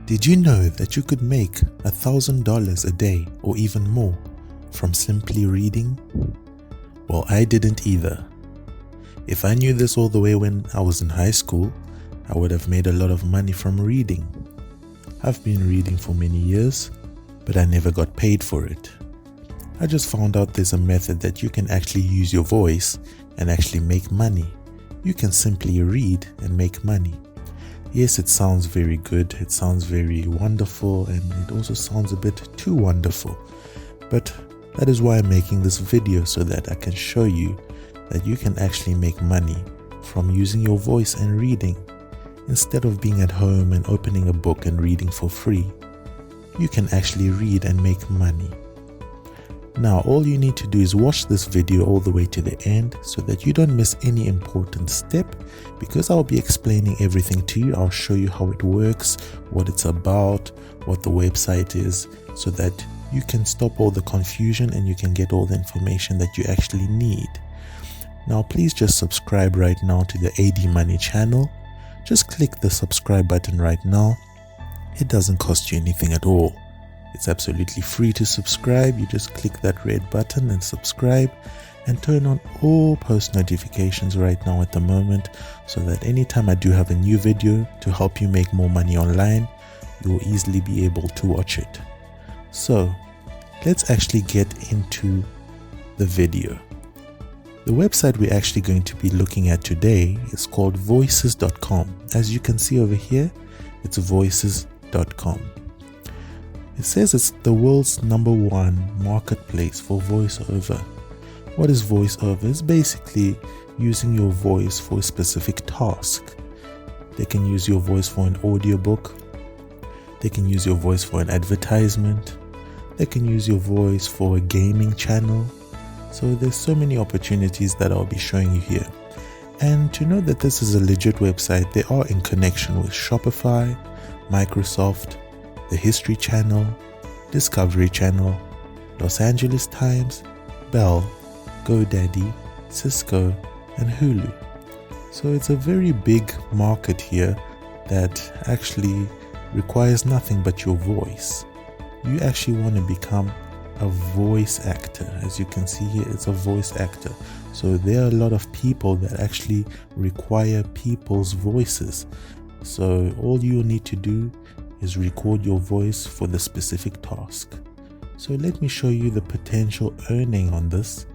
Did you know that you could make $1,000 a day or even more from simply reading? Well, I didn't either. If I knew this all the way when I was in high school, I would have made a lot of money from reading. I've been reading for many years, but I never got paid for it. I just found out there's a method that you can actually use your voice and actually make money. You can simply read and make money. Yes, it sounds very good, it sounds very wonderful, and it also sounds a bit too wonderful. But that is why I'm making this video, so that I can show you that you can actually make money from using your voice and reading. Instead of being at home and opening a book and reading for free, you can actually read and make money. Now, all you need to do is watch this video all the way to the end so that you don't miss any important step, because I'll be explaining everything to you. I'll show you how it works, what it's about, what the website is, so that you can stop all the confusion and you can get all the information that you actually need. Now, please just subscribe right now to the AD Money channel. Just click the subscribe button right now. It doesn't cost you anything at all. It's absolutely free to subscribe. You just click that red button and subscribe, and turn on all post notifications right now at the moment, so that anytime I do have a new video to help you make more money online, you will easily be able to watch it. So let's actually get into the video. The website we're actually going to be looking at today is called voices.com. As you can see over here, it's voices.com. It says it's the world's #1 marketplace for voiceover. What is voiceover? It's basically using your voice for a specific task. They can use your voice for an audiobook. They can use your voice for an advertisement. They can use your voice for a gaming channel. So there's so many opportunities that I'll be showing you here. And to know that this is a legit website, they are in connection with Shopify, Microsoft, the History Channel, Discovery Channel, Los Angeles Times, Bell, GoDaddy, Cisco, and Hulu. So it's a very big market here that actually requires nothing but your voice. You actually want to become a voice actor. As you can see here, it's a voice actor. So there are a lot of people that actually require people's voices. So all you need to do is record your voice for the specific task. So let me show you the potential earning on this.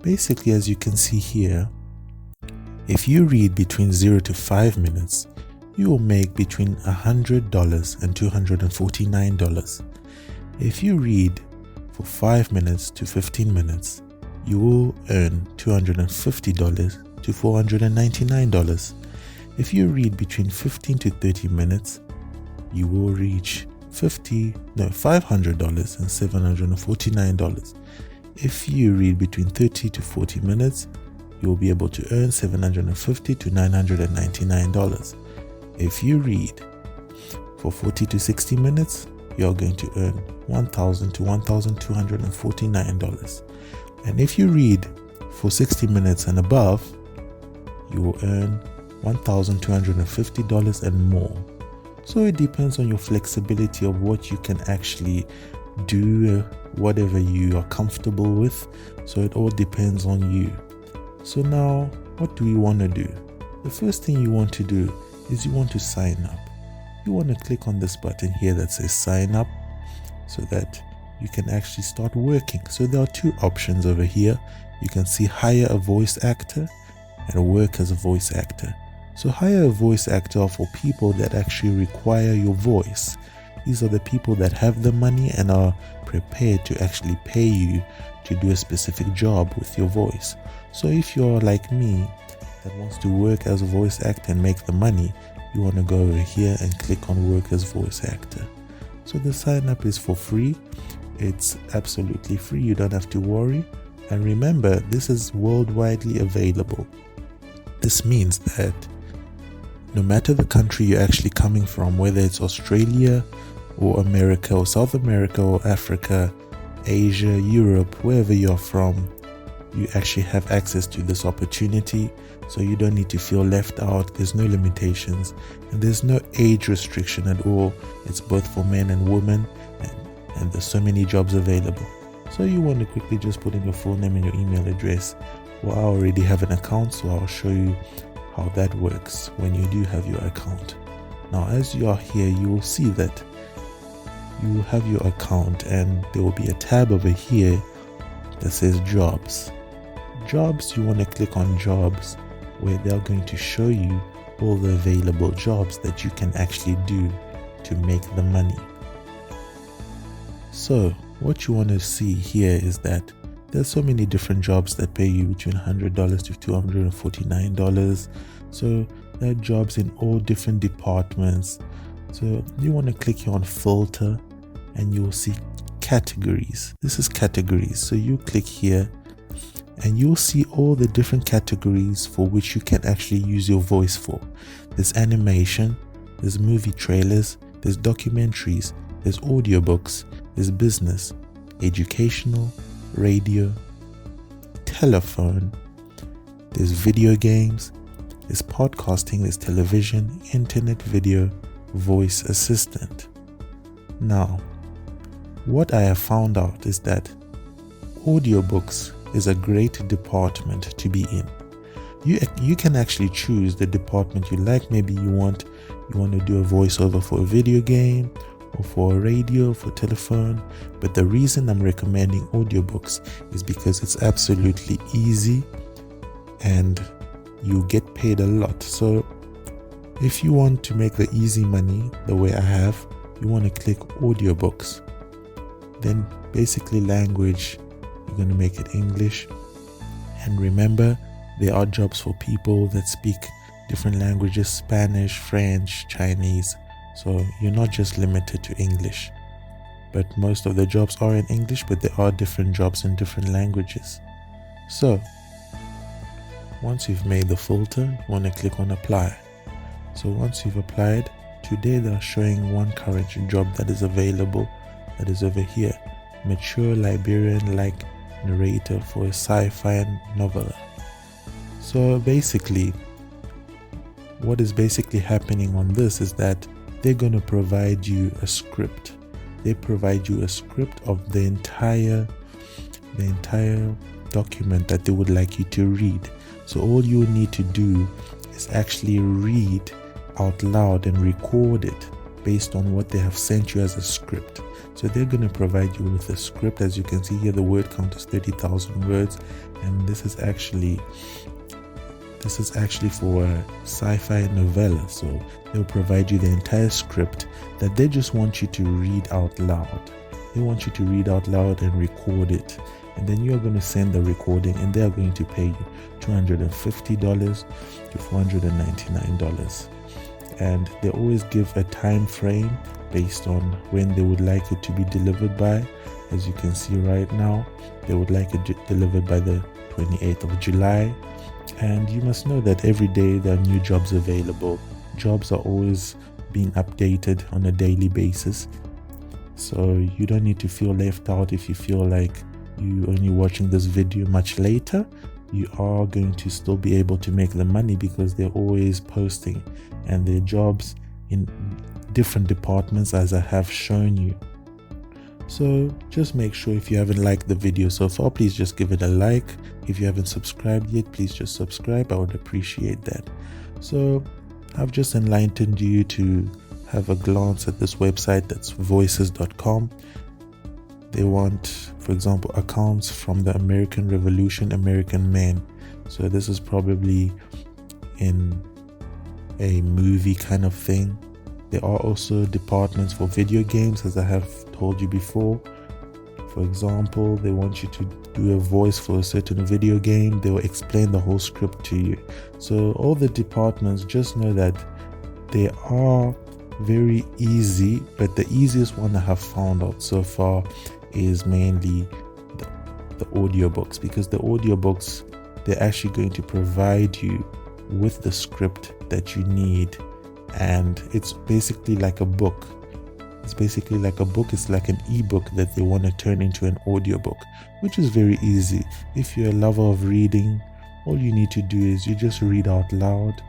Basically, as you can see here, if you read between 0 to 5 minutes, you will make between $100 and $249. If you read for 5 minutes to 15 minutes, you will earn $250 to $499. If you read between 15 to 30 minutes, you will reach $500 and $749. If you read between 30 to 40 minutes, you will be able to earn $750 to $999. If you read for 40 to 60 minutes, you're going to earn $1,000 to $1,249. And if you read for 60 minutes and above, you will earn $1,250 and more. So it depends on your flexibility of what you can actually do, whatever you are comfortable with. So it all depends on you. So now, what do you want to do? The first thing you want to do is you want to sign up. You want to click on this button here that says sign up, so that you can actually start working. So there are two options over here. You can see hire a voice actor and work as a voice actor. So hire a voice actor for people that actually require your voice. These are the people that have the money and are prepared to actually pay you to do a specific job with your voice. So if you're like me that wants to work as a voice actor and make the money, you want to go over here and click on work as voice actor. So the sign up is for free. It's absolutely free. You don't have to worry. And remember, this is worldwide available. This means that no matter the country you're actually coming from, whether it's Australia or America or South America or Africa, Asia, Europe, wherever you're from, you actually have access to this opportunity, so you don't need to feel left out. There's no limitations and there's no age restriction at all. It's both for men and women, and there's so many jobs available. So you want to quickly just put in your full name and your email address. Well, I already have an account, so I'll show you how that works when you do have your account. Now, as you are here, you will see that you have your account and there will be a tab over here that says jobs. Jobs, you want to click on jobs, where they're going to show you all the available jobs that you can actually do to make the money. So what you want to see here is that there's so many different jobs that pay you between $100 to $249. So there are jobs in all different departments. So you want to click here on filter and you'll see categories. This is categories. So you click here and you'll see all the different categories for which you can actually use your voice for. There's animation, there's movie trailers, there's documentaries, there's audiobooks, there's business, educational, radio, telephone, there's video games, there's podcasting, there's television, internet video, voice assistant. Now, what I have found out is that audiobooks is a great department to be in. You can actually choose the department you like. Maybe you want to do a voiceover for a video game or for a radio, for telephone. But the reason I'm recommending audiobooks is because it's absolutely easy and you get paid a lot. So if you want to make the easy money the way I have, you want to click audiobooks. Then basically language, you're going to make it English. And remember, there are jobs for people that speak different languages: Spanish, French, Chinese. So you're not just limited to English. But most of the jobs are in English, but there are different jobs in different languages. So once you've made the filter, you want to click on apply. So once you've applied, today they're showing one current job that is available, that is over here: mature Liberian-like narrator for a sci-fi novella. So basically, what is basically happening on this is that they're going to provide you a script. They provide you a script of the entire document that they would like you to read. So all you need to do is actually read out loud and record it based on what they have sent you as a script. So they're going to provide you with a script. As you can see here, the word count is 30,000 words, and this is actually for a sci-fi novella. So they'll provide you the entire script that they just want you to read out loud. They want you to read out loud and record it, and then you are going to send the recording, and they are going to pay you $250 to $499. And they always give a time frame based on when they would like it to be delivered by. As you can see right now, they would like it delivered by the 28th of July. And you must know that every day there are new jobs available. Jobs are always being updated on a daily basis. So you don't need to feel left out if you feel like you're only watching this video much later. You are going to still be able to make the money because they're always posting, and their jobs in different departments, as I have shown you. So just make sure, if you haven't liked the video so far, please just give it a like. If you haven't subscribed yet, please just subscribe. I would appreciate that. So I've just enlightened you to have a glance at this website. That's voices.com. They want, for example, accounts from the American Revolution, American Men. So this is probably in a movie kind of thing. There are also departments for video games, as I have told you before. For example, they want you to do a voice for a certain video game. They will explain the whole script to you. So all the departments, just know that they are very easy, but the easiest one I have found out so far is mainly the audiobooks, because the audiobooks, they're actually going to provide you with the script that you need, and it's basically like a book. It's basically like a book. It's like an ebook that they want to turn into an audiobook, which is very easy. If you're a lover of reading, all you need to do is you just read out loud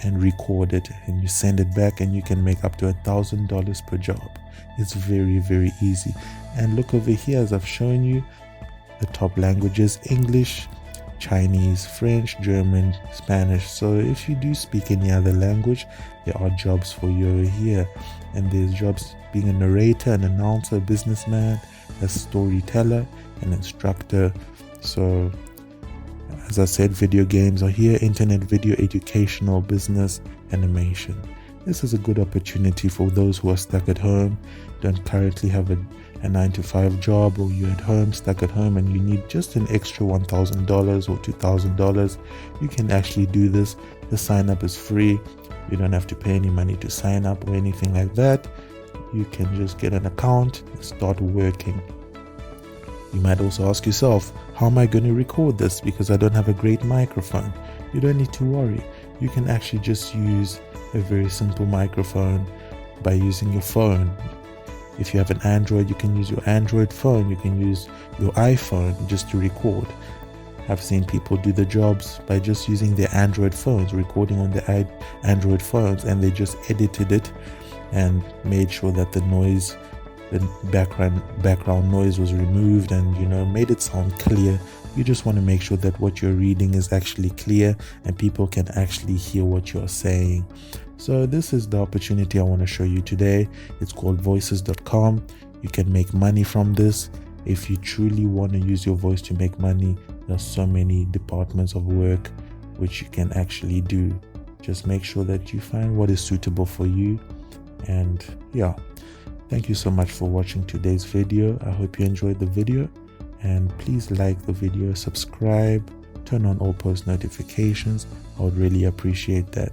and record it, and you send it back, and you can make up to $1,000 per job. It's very, very easy. And look over here, as I've shown you, the top languages: English, Chinese, French, German, Spanish. So if you do speak any other language, there are jobs for you over here. And there's jobs being a narrator, an announcer, a businessman, a storyteller, an instructor. So as I said, video games are here: internet video, educational, business, animation. This is a good opportunity for those who are stuck at home, don't currently have a 9-to-5 job, or you're at home, stuck at home, and you need just an extra $1,000 or $2,000. You can actually do this. The sign up is free. You don't have to pay any money to sign up or anything like that. You can just get an account and start working. You might also ask yourself, how am I going to record this because I don't have a great microphone? You don't need to worry. You can actually just use a very simple microphone by using your phone. If you have an Android, you can use your Android phone. You can use your iPhone just to record. I've seen people do the jobs by just using their Android phones, recording on their Android phones, and they just edited it and made sure that the noise, the background noise was removed, and made it sound clear. You just want to make sure that what you're reading is actually clear and people can actually hear what you're saying. So this is the opportunity I want to show you today. It's called voices.com. You can make money from this. If you truly want to use your voice to make money, there's so many departments of work which you can actually do. Just make sure that you find what is suitable for you. And yeah, thank you so much for watching today's video. I hope you enjoyed the video, and please like the video, subscribe, turn on all post notifications. I would really appreciate that.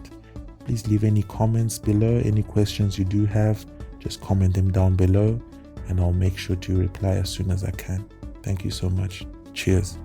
Please leave any comments below. Any questions you do have, just comment them down below, and I'll make sure to reply as soon as I can. Thank you so much. Cheers.